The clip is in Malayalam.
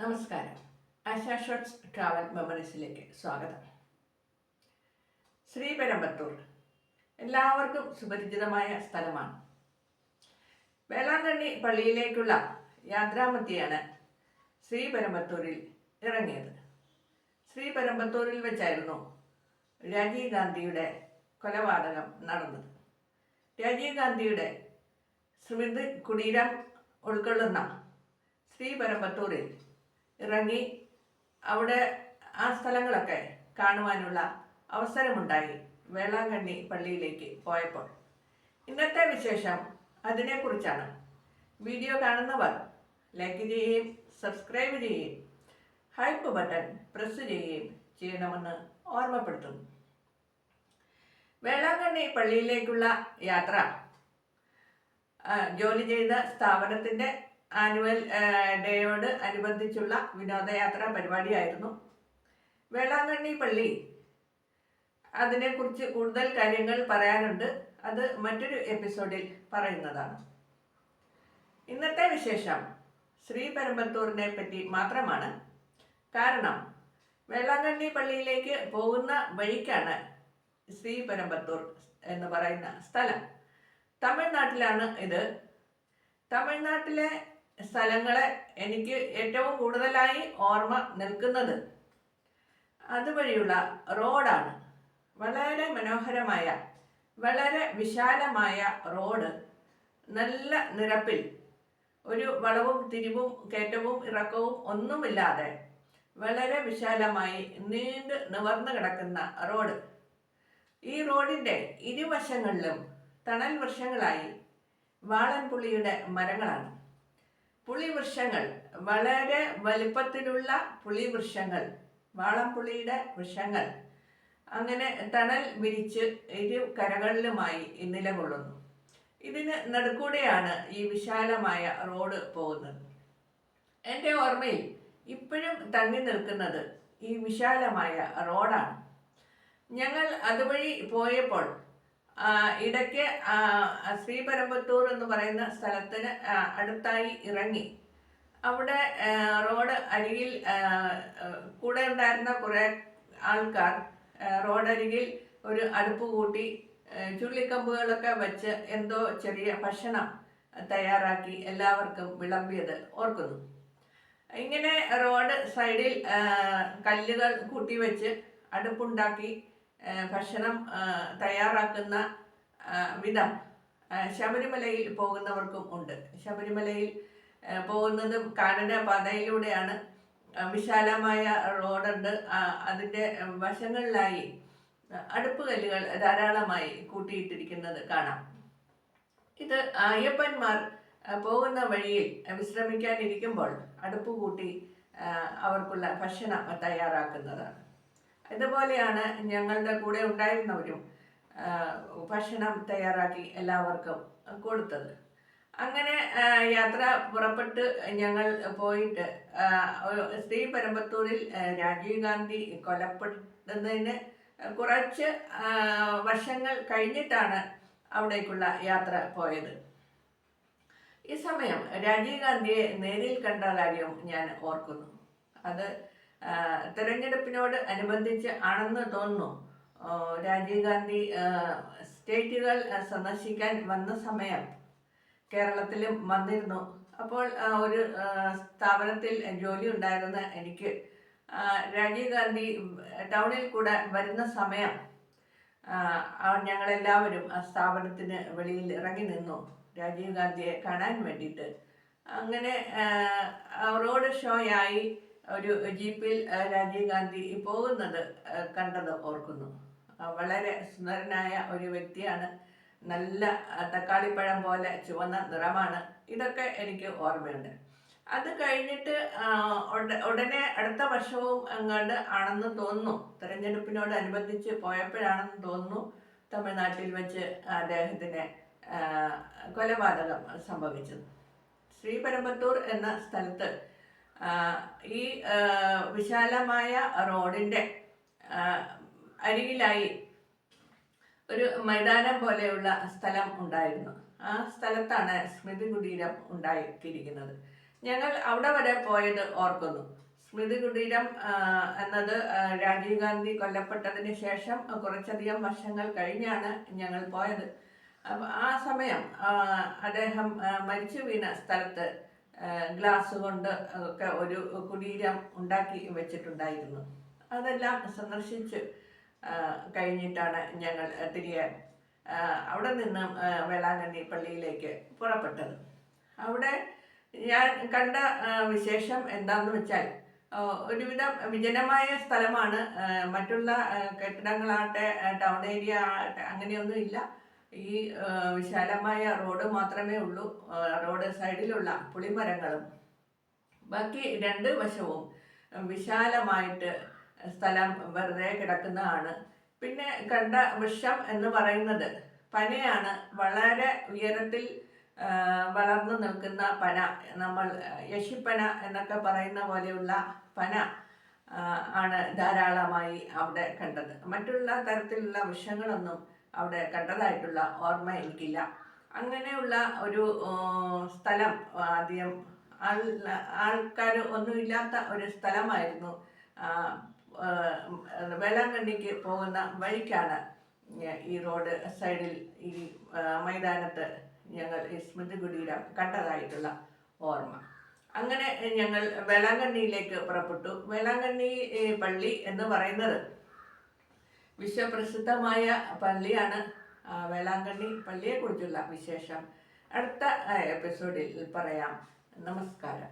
നമസ്കാരം. ആശാ ഷോർട്സ് ട്രാവൽ മെമ്മറീസിലേക്ക് സ്വാഗതം. ശ്രീപെരുമ്പത്തൂർ എല്ലാവർക്കും സുപരിചിതമായ സ്ഥലമാണ്. വേളാങ്കണ്ണി പള്ളിയിലേക്കുള്ള യാത്രാമധ്യയാണ് ശ്രീപെരുമ്പത്തൂരിൽ ഇറങ്ങിയത്. ശ്രീപെരുമ്പത്തൂരിൽ വെച്ചായിരുന്നു രാജീവ് ഗാന്ധിയുടെ കൊലപാതകം നടന്നത്. രാജീവ് ഗാന്ധിയുടെ സ്മൃതി കുടീരം ഉൾക്കൊള്ളുന്ന ശ്രീപെരുമ്പത്തൂരിൽ ഇറങ്ങി അവിടെ ആ സ്ഥലങ്ങളൊക്കെ കാണുവാനുള്ള അവസരമുണ്ടായി വേളാങ്കണ്ണി പള്ളിയിലേക്ക് പോയപ്പോൾ. ഇന്നത്തെ വിശേഷം അതിനെക്കുറിച്ചാണ്. വീഡിയോ കാണുന്നവർ ലൈക്ക് ചെയ്യുകയും സബ്സ്ക്രൈബ് ചെയ്യുകയും ഹൈപ്പ് ബട്ടൺ പ്രസ് ചെയ്യുകയും ചെയ്യണമെന്ന് ഓർമ്മപ്പെടുത്തുന്നു. വേളാങ്കണ്ണി പള്ളിയിലേക്കുള്ള യാത്ര ജോലി ചെയ്ത സ്ഥാപനത്തിൻ്റെ ആനുവൽ ഡേയോട് അനുബന്ധിച്ചുള്ള വിനോദയാത്രാ പരിപാടിയായിരുന്നു. വേളാങ്കണ്ണി പള്ളി അതിനെക്കുറിച്ച് കൂടുതൽ കാര്യങ്ങൾ പറയാനുണ്ട്. അത് മറ്റൊരു എപ്പിസോഡിൽ പറയുന്നതാണ്. ഇന്നത്തെ വിശേഷം ശ്രീപെരുമ്പത്തൂരിനെ പറ്റി മാത്രമാണ്. കാരണം വേളാങ്കണ്ണി പള്ളിയിലേക്ക് പോകുന്ന വഴിക്കാണ് ശ്രീപെരുമ്പത്തൂർ എന്ന് പറയുന്ന സ്ഥലം. തമിഴ്നാട്ടിലാണ് ഇത്. തമിഴ്നാട്ടിലെ സ്ഥലങ്ങളെ എനിക്ക് ഏറ്റവും കൂടുതലായി ഓർമ്മ നിൽക്കുന്നത് അതുവഴിയുള്ള റോഡാണ്. വളരെ മനോഹരമായ, വളരെ വിശാലമായ റോഡ്. നല്ല നിരപ്പിൽ, ഒരു വളവും തിരിവും കയറ്റവും ഇറക്കവും ഒന്നുമില്ലാതെ വളരെ വിശാലമായി നീണ്ടു നിവർന്നു കിടക്കുന്ന റോഡ്. ഈ റോഡിൻ്റെ ഇരുവശങ്ങളിലും തണൽ വൃക്ഷങ്ങളായി വാളൻപുളിയുടെ മരങ്ങളാണ്. പുളിവൃക്ഷങ്ങൾ, വളരെ വലിപ്പത്തിലുള്ള പുളിവൃക്ഷങ്ങൾ, വാളംപുളിയുടെ വൃക്ഷങ്ങൾ അങ്ങനെ തണൽ വിരിച്ച് ഇരു കരകളിലുമായി നിലകൊള്ളുന്നു. ഇതിന് നടുക്കൂടെയാണ് ഈ വിശാലമായ റോഡ് പോകുന്നത്. എൻ്റെ ഓർമ്മയിൽ ഇപ്പോഴും തങ്ങി നിൽക്കുന്നത് ഈ വിശാലമായ റോഡാണ്. ഞങ്ങൾ അതുവഴി പോയപ്പോൾ ഇടയ്ക്ക് ശ്രീപെരുമ്പത്തൂർ എന്ന് പറയുന്ന സ്ഥലത്തിന് അടുത്തായി ഇറങ്ങി. അവിടെ റോഡ് അരികിൽ കൂടെ ഉണ്ടായിരുന്ന കുറേ ആൾക്കാർ റോഡരികിൽ ഒരു അടുപ്പ് കൂട്ടി ചുള്ളിക്കമ്പുകളൊക്കെ വെച്ച് എന്തോ ചെറിയ ഭക്ഷണം തയ്യാറാക്കി എല്ലാവർക്കും വിളമ്പിയത് ഓർക്കുന്നു. ഇങ്ങനെ റോഡ് സൈഡിൽ കല്ലുകൾ കൂട്ടി വെച്ച് അടുപ്പുണ്ടാക്കി ഭക്ഷണം തയ്യാറാക്കുന്ന വിധം ശബരിമലയിൽ പോകുന്നവർക്കും ഉണ്ട്. ശബരിമലയിൽ പോകുന്നതും കാനന പാതയിലൂടെയാണ്. വിശാലമായ റോഡുണ്ട്. അതിൻ്റെ വശങ്ങളിലായി അടുപ്പ് കല്ലുകൾ ധാരാളമായി കൂട്ടിയിട്ടിരിക്കുന്നത് കാണാം. ഇത് അയ്യപ്പന്മാർ പോകുന്ന വഴിയിൽ വിശ്രമിക്കാനിരിക്കുമ്പോൾ അടുപ്പ് കൂട്ടി അവർക്കുള്ള ഭക്ഷണം തയ്യാറാക്കുന്നതാണ്. ഇതുപോലെയാണ് ഞങ്ങളുടെ കൂടെ ഉണ്ടായിരുന്നവരും ഭക്ഷണം തയ്യാറാക്കി എല്ലാവർക്കും കൊടുത്തത്. അങ്ങനെ യാത്ര പുറപ്പെട്ട് ഞങ്ങൾ പോയിട്ട് ശ്രീപെരുമ്പത്തൂരിൽ രാജീവ് ഗാന്ധി കൊലപ്പെടുന്നതിന് കുറച്ച് വർഷങ്ങൾ കഴിഞ്ഞിട്ടാണ് അവിടേക്കുള്ള യാത്ര പോയത്. ഈ സമയം രാജീവ് ഗാന്ധിയെ നേരിൽ കണ്ട കാര്യം ഞാൻ ഓർക്കുന്നു. അത് തെരഞ്ഞെടുപ്പിനോട് അനുബന്ധിച്ച് ആണെന്ന് തോന്നുന്നു. രാജീവ് ഗാന്ധി സ്റ്റേറ്റുകൾ സന്ദർശിക്കാൻ വന്ന സമയം കേരളത്തിലും വന്നിരുന്നു. അപ്പോൾ ഒരു സ്ഥാപനത്തിൽ ജോലി ഉണ്ടായിരുന്ന എനിക്ക് രാജീവ് ഗാന്ധി ടൗണിൽ കൂടെ വരുന്ന സമയം ഞങ്ങളെല്ലാവരും ആ സ്ഥാപനത്തിന് വെളിയിൽ ഇറങ്ങി നിന്നു രാജീവ് ഗാന്ധിയെ കാണാൻ വേണ്ടിയിട്ട്. അങ്ങനെ റോഡ് ഷോയായി ഒരു ജീപ്പിൽ രാജീവ് ഗാന്ധി പോകുന്നത് കണ്ടത് ഓർക്കുന്നു. വളരെ സുന്ദരനായ ഒരു വ്യക്തിയാണ്. നല്ല തക്കാളിപ്പഴം പോലെ ചുവന്ന നിറമാണ്. ഇതൊക്കെ എനിക്ക് ഓർമ്മയുണ്ട്. അത് കഴിഞ്ഞിട്ട് ഉടനെ അടുത്ത വർഷവും അങ്ങോട്ട് ആണെന്ന് തോന്നുന്നു, തെരഞ്ഞെടുപ്പിനോട് അനുബന്ധിച്ച് പോയപ്പോഴാണെന്ന് തോന്നുന്നു, തമിഴ്നാട്ടിൽ വെച്ച് അദ്ദേഹത്തിന് കൊലപാതകം സംഭവിച്ചത്. ശ്രീപെരുമ്പത്തൂർ എന്ന സ്ഥലത്ത് ഈ വിശാലമായ റോഡിൻ്റെ അരികിലായി ഒരു മൈതാനം പോലെയുള്ള സ്ഥലം ഉണ്ടായിരുന്നു. ആ സ്ഥലത്താണ് സ്മൃതി കുടീരം ഉണ്ടാക്കിയിരിക്കുന്നത്. ഞങ്ങൾ അവിടെ വരെ പോയത് ഓർക്കുന്നു. സ്മൃതി കുടീരം എന്നത് രാജീവ് ഗാന്ധി കൊല്ലപ്പെട്ടതിന് ശേഷം കുറച്ചധികം വർഷങ്ങൾ കഴിഞ്ഞാണ് ഞങ്ങൾ പോയത്. അപ്പം ആ സമയം അദ്ദേഹം മരിച്ചു വീണ സ്ഥലത്ത് ഗ്ലാസ് കൊണ്ട് ഒക്കെ ഒരു കുടീരം ഉണ്ടാക്കി വെച്ചിട്ടുണ്ടായിരുന്നു. അതെല്ലാം സന്ദർശിച്ച് കഴിഞ്ഞിട്ടാണ് ഞങ്ങൾ തിരികെ അവിടെ നിന്ന് വേളാങ്കണ്ണി പള്ളിയിലേക്ക് പുറപ്പെട്ടത്. അവിടെ ഞാൻ കണ്ട വിശേഷം എന്താണെന്ന് വെച്ചാൽ ഒരുവിധം വിജനമായ സ്ഥലമാണ്. മറ്റുള്ള കെട്ടിടങ്ങളാകട്ടെ ടൗൺ ഏരിയ ആകട്ടെ അങ്ങനെയൊന്നും ഇല്ല. ഈ വിശാലമായ റോഡ് മാത്രമേ ഉള്ളൂ. റോഡ് സൈഡിലുള്ള പുളിമരങ്ങളും ബാക്കി രണ്ട് വശവും വിശാലമായിട്ട് സ്ഥലം വെറുതെ കിടക്കുന്നതാണ്. പിന്നെ കണ്ട വൃക്ഷം എന്ന് പറയുന്നത് പനയാണ്. വളരെ ഉയരത്തിൽ വളർന്നു നിൽക്കുന്ന പന, നമ്മൾ യക്ഷിപ്പന എന്നൊക്കെ പറയുന്ന പോലെയുള്ള പന ആണ് ധാരാളമായി അവിടെ കണ്ടത്. മറ്റുള്ള തരത്തിലുള്ള വൃക്ഷങ്ങളൊന്നും അവിടെ കണ്ടതായിട്ടുള്ള ഓർമ്മ എനിക്കില്ല. അങ്ങനെയുള്ള ഒരു സ്ഥലം, ആദ്യം ആൾക്കാർ ഒന്നുമില്ലാത്ത ഒരു സ്ഥലമായിരുന്നു. വേളാങ്കണ്ണിക്ക് പോകുന്ന വഴിക്കാണ് ഈ റോഡ് സൈഡിൽ ഈ മൈതാനത്ത് ഞങ്ങൾ ഈ സ്മൃതി കുടീരം കണ്ടതായിട്ടുള്ള ഓർമ്മ. അങ്ങനെ ഞങ്ങൾ വേളാങ്കണ്ണിയിലേക്ക് പുറപ്പെട്ടു. വേളാങ്കണ്ണി പള്ളി എന്ന് പറയുന്നത് വിശ്വപ്രസിദ്ധമായ പള്ളിയാണ്. വേളാങ്കണ്ണി പള്ളിയെക്കുറിച്ചുള്ള വിശേഷം അടുത്ത എപ്പിസോഡിൽ പറയാം. നമസ്കാരം.